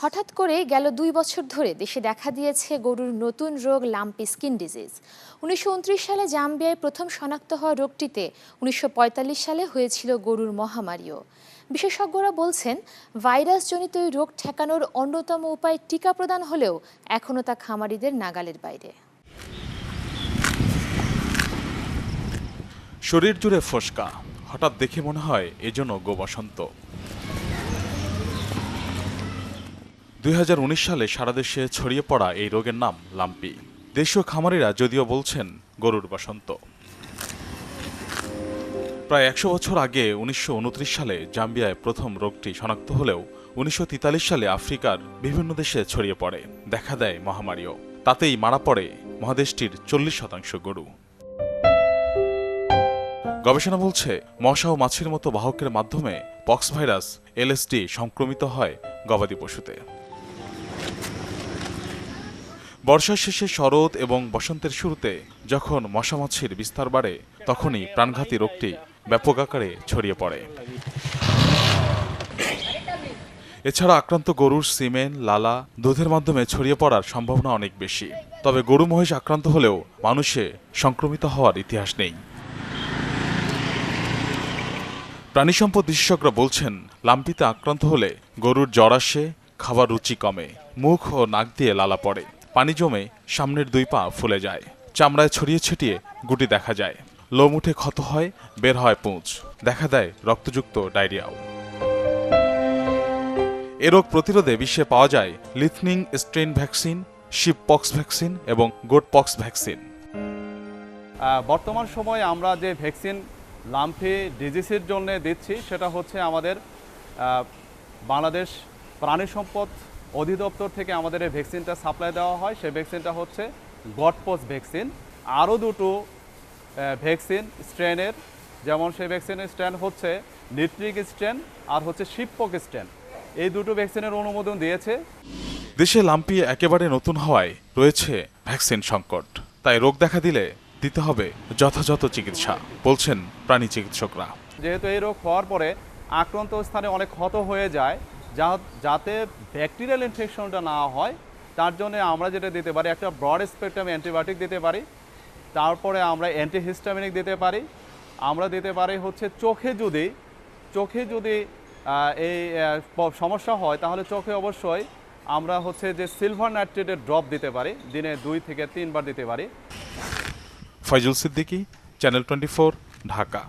হঠাৎ করে গেল ২ বছর ধরে দেশে দেখা দিয়েছে গরুর নতুন রোগ লাম্পি স্কিন ডিজিজ। ১৯২৯ সালে জাম্বিয়ায় প্রথম শনাক্ত হওয়া রোগটিতে ১৯৪৫ সালে হয়েছিল গরুর মহামারীও। বিশেষজ্ঞরা বলছেন, ভাইরাসজনিত এই রোগ ঠেকানোর অন্যতম উপায় টিকা প্রদান হলেও এখনও তা খামারিদের নাগালের বাইরে। শরীর জুড়ে ফোসকা, হঠাৎ দেখে মনে হয় এজন্য গো বসন্ত। ২০১৯ সালে সারা দেশে ছড়িয়ে পড়া এই রোগের নাম লাম্পি। দেশীয় খামারিরা যদিও বলছেন গরুর বসন্ত। প্রায় ১০০ বছর আগে ১৯২৯ সালে জাম্বিয়ায় প্রথম রোগটি শনাক্ত হলেও ১৯৪৩ সালে আফ্রিকার বিভিন্ন দেশে ছড়িয়ে পড়ে, দেখা দেয় মহামারীও। তাতেই মারা পড়ে মহাদেশটির ৪০% গরু। গবেষণা বলছে, মশা ও মাছির মতো বাহকের মাধ্যমে পক্স ভাইরাস এলএসডি সংক্রমিত হয় গবাদি পশুতে। বর্ষার শেষে শরৎ এবং বসন্তের শুরুতে যখন মশা মাছির বিস্তার বাড়ে, তখনই প্রাণঘাতী রোগটি ব্যাপক আকারে ছড়িয়ে পড়ে। এছাড়া আক্রান্ত গরুর সিমেন, লালা, দুধের মাধ্যমে ছড়িয়ে পড়ার সম্ভাবনা অনেক বেশি। তবে গরু মহিষ আক্রান্ত হলেও মানুষে সংক্রমিত হওয়ার ইতিহাস নেই। প্রাণী সম্পদ বিশেষজ্ঞরা বলছেন, লাম্পিতে আক্রান্ত হলে গরুর জ্বর আসে, খাবার রুচি কমে, মুখ ও নাক দিয়ে লালা পড়ে, পানি জমে সামনের 2 পা ফুলে যায়, চামড়ায় ছড়িয়ে ছিটিয়ে গুটি দেখা যায়, লোম উঠে ক্ষত হয়, বের হয় পুঁজ, দেখা দেয় রক্তযুক্ত ডায়রিয়াও। এ রোগ প্রতিরোধে বিশ্বে পাওয়া যায় লিথনিং strain vaccine, sheep pox vaccine এবং গোট পক্স ভ্যাকসিন। বর্তমান সময়ে আমরা যে ভ্যাকসিন লাম্পি ডিজিজের জন্য দিচ্ছি সেটা হচ্ছে আমাদের বাংলাদেশ প্রাণী সম্পদ অধিদপ্তর থেকে আমাদের এই ভ্যাকসিনটা সাপ্লাই দেওয়া হয়। সেই ভ্যাকসিনটা হচ্ছে গট পক্স ভ্যাকসিন। আরও দুটো ভ্যাকসিন স্ট্রেনের, যেমন সেই ভ্যাকসিনের স্ট্রেন হচ্ছে নিট্রিক স্ট্রেন আর হচ্ছে শিপ পক্স স্ট্রেন। এই দুটো ভ্যাকসিনের অনুমোদন দিয়েছে। দেশে লাম্পি একেবারে নতুন হওয়ায় রয়েছে ভ্যাকসিন সংকট। তাই রোগ দেখা দিলে দিতে হবে যথাযথ চিকিৎসা, বলছেন প্রাণী চিকিৎসকরা। যেহেতু এই রোগ হওয়ার পরে আক্রান্ত স্থানে অনেক ক্ষত হয়ে যায়, যাতে ব্যাকটেরিয়াল ইনফেকশনটা না হয়, তার জন্য আমরা যেটা দিতে পারি, একটা ব্রড স্পেকট্রাম অ্যান্টিবায়োটিক দিতে পারি। তারপরে আমরা অ্যান্টিহিস্টামিনিক দিতে পারি। আমরা দিতে পারি হচ্ছে চোখে যদি এই সমস্যা হয়, তাহলে চোখে অবশ্যই আমরা হচ্ছে যে সিলভার নাইট্রেটের ড্রপ দিতে পারি, দিনে 2 থেকে 3 বার দিতে পারি। ফয়জুল সিদ্দিকী, চ্যানেল 24, ঢাকা।